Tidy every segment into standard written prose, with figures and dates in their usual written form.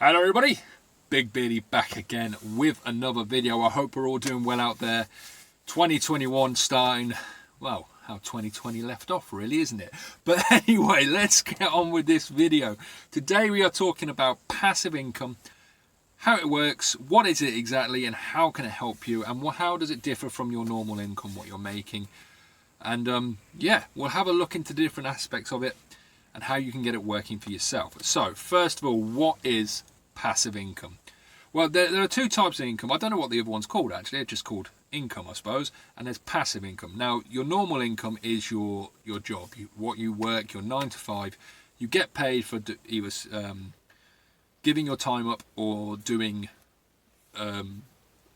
Hello everybody, Big Beardy back again with another video. I hope we're all doing well out there. 2021 starting, well, how 2020 left off really, isn't it? But anyway, let's get on with this video. Today we are talking about passive income, how it works, what is it exactly, and how can it help you, and how does it differ from your normal income, what you're making. And yeah, we'll have a look into the different aspects of it and how you can get it working for yourself. So first of all, what is passive income? Well, there are two types of income. I don't know what the other one's called actually. It's just called income, I suppose. And there's passive income. Now, your normal income is your job, what you work, your 9 to 5. You get paid for either giving your time up or doing an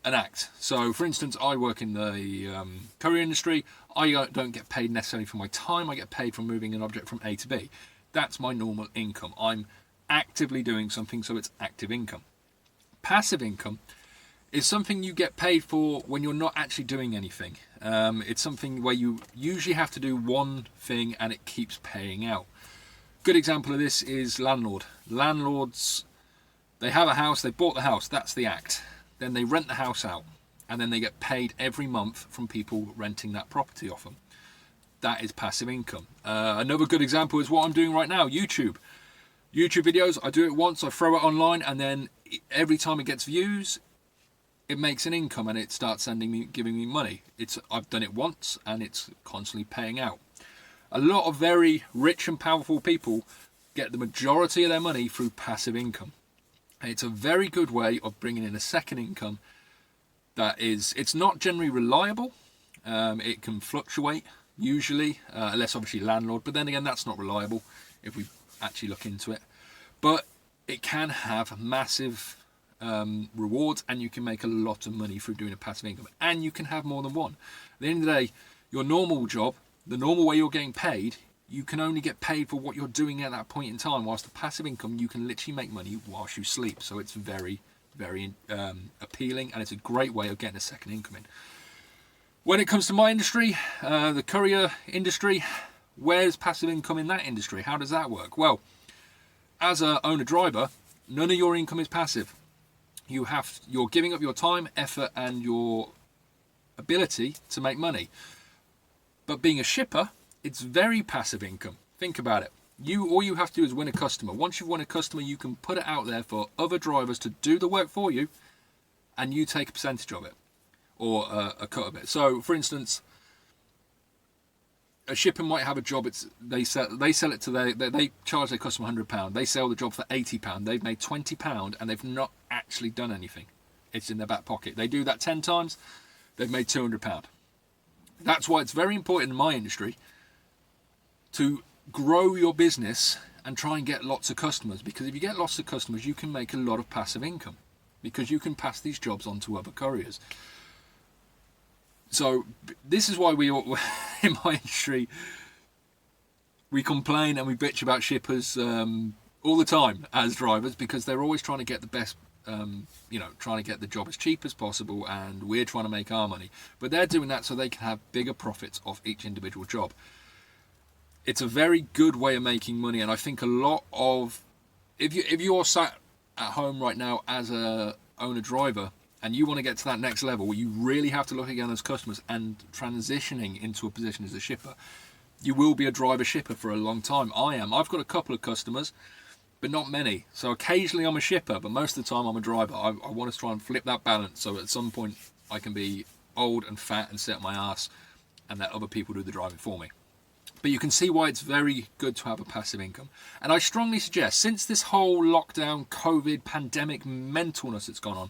act. So, for instance, I work in the courier industry. I don't get paid necessarily for my time. I get paid for moving an object from A to B. That's my normal income. I'm actively doing something, so it's active income. Passive income is something you get paid for when you're not actually doing anything. It's something where you usually have to do one thing and it keeps paying out. Good example of this is landlord. Landlords, they have a house, they bought the house, that's the act. Then they rent the house out and then they get paid every month from people renting that property off them. That is passive income. Another good example is what I'm doing right now, YouTube videos. I do it once, I throw it online, and then every time it gets views, it makes an income and it starts giving me money. I've done it once and it's constantly paying out. A lot of very rich and powerful people get the majority of their money through passive income. And it's a very good way of bringing in a second income it's not generally reliable. It can fluctuate usually, unless obviously landlord, but then again, that's not reliable if we actually look into it. But it can have massive rewards, and you can make a lot of money through doing a passive income, and you can have more than one. At the end of the day, your normal job, the normal way you're getting paid, you can only get paid for what you're doing at that point in time, whilst the passive income, you can literally make money whilst you sleep. So it's very, very appealing, and it's a great way of getting a second income in. When it comes to my industry, the courier industry, where's passive income in that industry? How does that work? Well, as an owner-driver, none of your income is passive. You're giving up your time, effort, and your ability to make money. But being a shipper, it's very passive income. Think about it. All you have to do is win a customer. Once you've won a customer, you can put it out there for other drivers to do the work for you, and you take a percentage of it, or a cut of it. So, for instance, a shipper might have a job. They sell it to they charge their customer £100. They sell the job for £80. They've made £20, and they've not actually done anything. It's in their back pocket. They do that 10 times. They've made £200. That's why it's very important in my industry to grow your business and try and get lots of customers, because if you get lots of customers, you can make a lot of passive income, because you can pass these jobs on to other couriers. So this is why we all, in my industry, we complain and we bitch about shippers all the time as drivers, because they're always trying to get the best, trying to get the job as cheap as possible, and we're trying to make our money. But they're doing that so they can have bigger profits off each individual job. It's a very good way of making money, and I think a lot of, if you're sat at home right now as a owner-driver, and you want to get to that next level, you really have to look again at those customers and transitioning into a position as a shipper. You will be a driver shipper for a long time. I am. I've got a couple of customers, but not many. So occasionally I'm a shipper, but most of the time I'm a driver. I want to try and flip that balance, so at some point I can be old and fat and sit on my ass and let other people do the driving for me. But you can see why it's very good to have a passive income. And I strongly suggest, since this whole lockdown, COVID, pandemic mentalness that's gone on,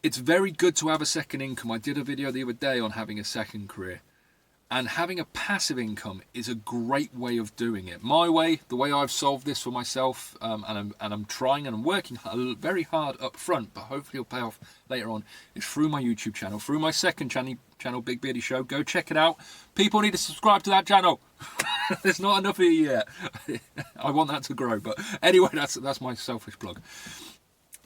it's very good to have a second income. I did a video the other day on having a second career. And having a passive income is a great way of doing it. My way, the way I've solved this for myself, and I'm trying and I'm working very hard up front, but hopefully it'll pay off later on, is through my YouTube channel, through my second channel, Big Beardy Show. Go check it out. People need to subscribe to that channel. There's not enough of you yet. I want that to grow. But anyway, that's my selfish plug.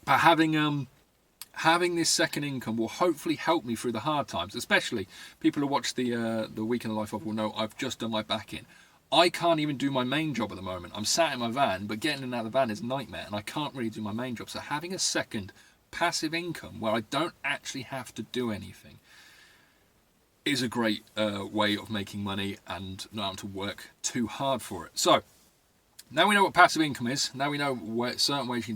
But having this second income will hopefully help me through the hard times. Especially people who watch the Week in the Life of will know I've just done my back in. I can't even do my main job at the moment. I'm sat in my van, but getting in and out of the van is a nightmare, and I can't really do my main job. So having a second passive income where I don't actually have to do anything is a great way of making money and not having to work too hard for it. So now we know what passive income is. Now we know certain ways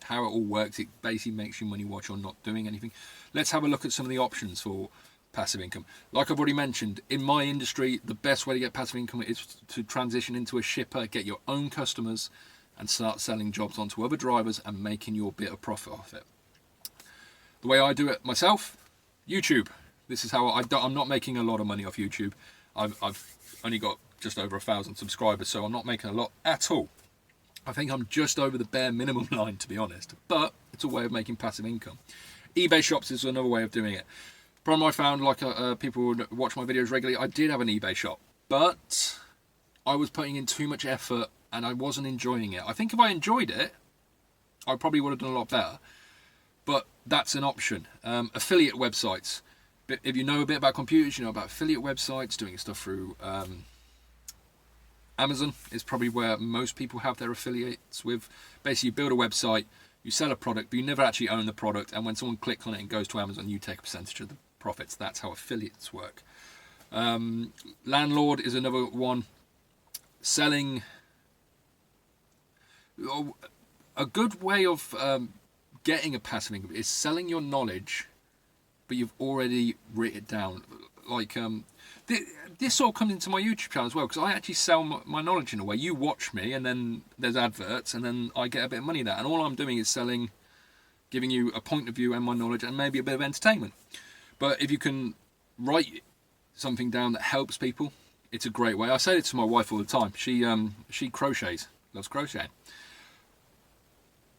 how it all works. It basically makes you money while you're not doing anything. Let's have a look at some of the options for passive income. Like I've already mentioned, in my industry, the best way to get passive income is to transition into a shipper, get your own customers, and start selling jobs onto other drivers and making your bit of profit off it. The way I do it myself, YouTube. This is how I'm not making a lot of money off YouTube. I've only got just over 1,000 subscribers, so I'm not making a lot at all. I think I'm just over the bare minimum line, to be honest, but it's a way of making passive income. eBay shops is another way of doing it. Problem I found, like people would watch my videos regularly, I did have an eBay shop, but I was putting in too much effort and I wasn't enjoying it. I think if I enjoyed it, I probably would have done a lot better, but that's an option. Affiliate websites. If you know a bit about computers, you know about affiliate websites, doing stuff through Amazon is probably where most people have their affiliates with. Basically, you build a website, you sell a product, but you never actually own the product, and when someone clicks on it and goes to Amazon, you take a percentage of the profits. That's how affiliates work. Landlord is another one. Selling. A good way of getting a passive income is selling your knowledge, but you've already written it down. Like this all comes into my YouTube channel as well, because I actually sell my knowledge in a way. You watch me, and then there's adverts, and then I get a bit of money in that. And all I'm doing is selling, giving you a point of view and my knowledge, and maybe a bit of entertainment. But if you can write something down that helps people, it's a great way. I say it to my wife all the time. She crochets, loves crocheting.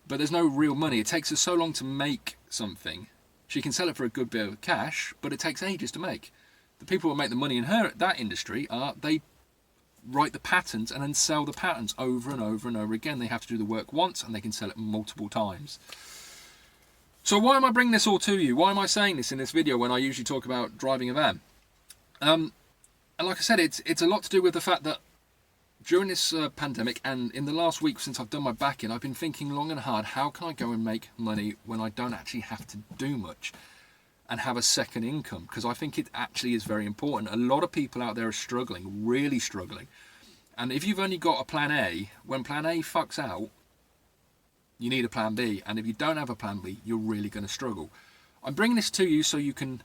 But there's no real money. It takes her so long to make something. She can sell it for a good bit of cash, but it takes ages to make. The people who make the money in that industry they write the patterns and then sell the patterns over and over and over again. They have to do the work once and they can sell it multiple times. So why am I bringing this all to you? Why am I saying this in this video when I usually talk about driving a van? And like I said, it's a lot to do with the fact that during this pandemic and in the last week since I've done my back in, I've been thinking long and hard, how can I go and make money when I don't actually have to do much and have a second income? Because I think it actually is very important. A lot of people out there are struggling, really struggling. And if you've only got a plan A, when plan A fucks out, you need a plan B. And if you don't have a plan B, you're really going to struggle. I'm bringing this to you so you can,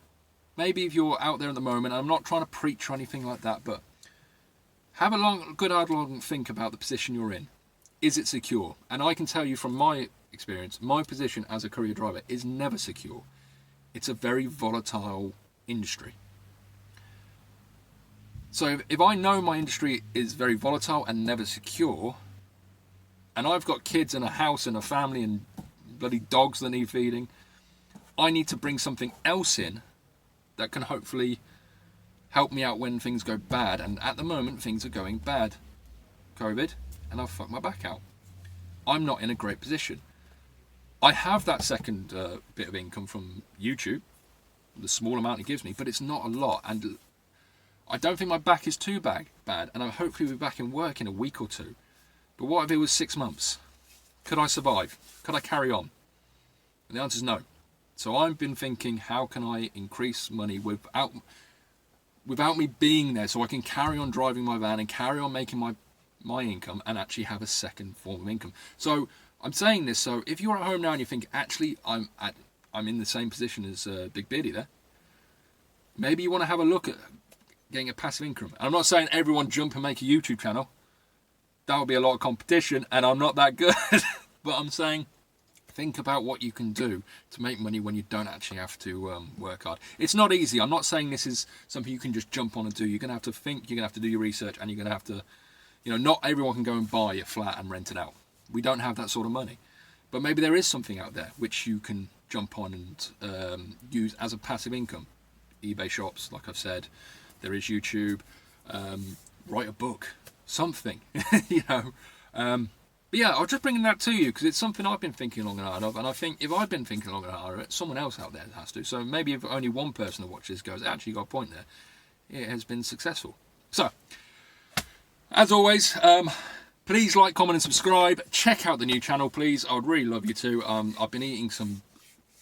maybe if you're out there at the moment, I'm not trying to preach or anything like that, but have a good hard long think about the position you're in. Is it secure? And I can tell you from my experience, my position as a courier driver is never secure. It's a very volatile industry. So if I know my industry is very volatile and never secure, and I've got kids and a house and a family and bloody dogs that need feeding, I need to bring something else in that can hopefully help me out when things go bad. And at the moment, things are going bad. COVID, and I've fucked my back out. I'm not in a great position. I have that second bit of income from YouTube, the small amount it gives me, but it's not a lot. And I don't think my back is too bad, and I'll hopefully be back in work in a week or two. But what if it was 6 months? Could I survive? Could I carry on? And the answer is no. So I've been thinking, how can I increase money without me being there, so I can carry on driving my van and carry on making my income and actually have a second form of income. So I'm saying this, so if you're at home now and you think, actually, I'm in the same position as Big Beardy there, maybe you want to have a look at getting a passive income. And I'm not saying everyone jump and make a YouTube channel. That would be a lot of competition, and I'm not that good. But I'm saying, think about what you can do to make money when you don't actually have to work hard. It's not easy. I'm not saying this is something you can just jump on and do. You're going to have to think, you're going to have to do your research, and you're going to have to, not everyone can go and buy a flat and rent it out. We don't have that sort of money. But maybe there is something out there which you can jump on and use as a passive income. eBay shops, like I've said. There is YouTube. Write a book. Something, But yeah, I was just bringing that to you because it's something I've been thinking long and hard of. And I think if I've been thinking long and hard of it, someone else out there has to. So maybe if only one person that watches goes, actually got a point there, it has been successful. So As always, please like, comment and subscribe. Check out the new channel, please. I would really love you to. I've been eating some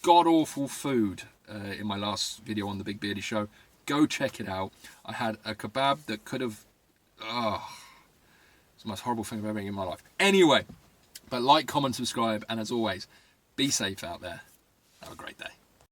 god-awful food in my last video on the Big Beardy Show. Go check it out. I had a kebab that could have... it's the most horrible thing I've ever eaten in my life. Anyway, but like, comment, subscribe, and as always, be safe out there. Have a great day.